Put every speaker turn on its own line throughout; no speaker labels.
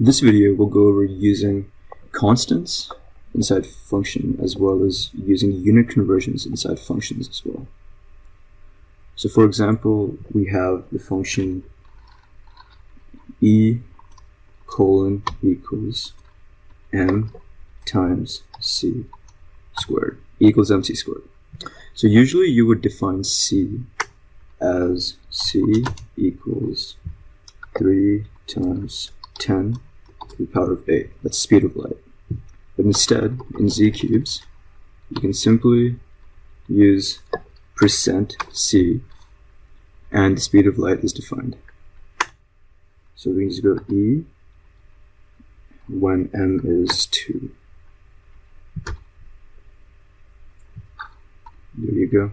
In this video, we'll go over using constants inside function as well as using unit conversions inside functions as well. So for example, we have the function e colon equals m times c squared, e equals mc squared. So usually you would define c as c equals 3 times 10 to the power of 8. That's the speed of light. But instead, in ZCubes, you can simply use %c, and the speed of light is defined. So we can just go e when m is 2. There you go.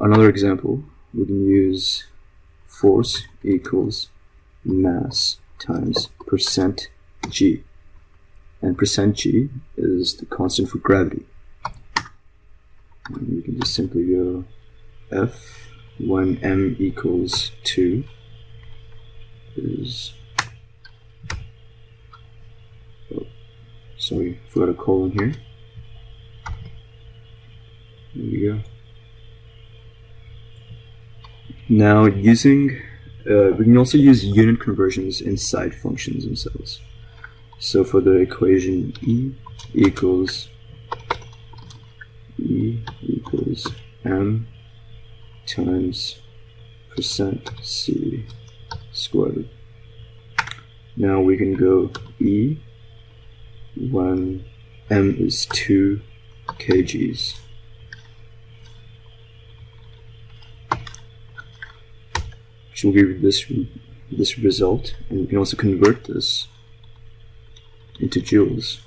Another example, we can use force equals mass times %g. And %g is the constant for gravity. And you can just simply go F when m equals 2 is, oh, sorry, forgot a colon here. There you go. Now using, we can also use unit conversions inside functions themselves. So for the equation e equals m times %c squared. Now we can go e when m is 2 kgs. Which will give this result, and we can also convert this into joules.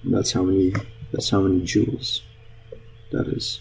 And that's how many joules that is.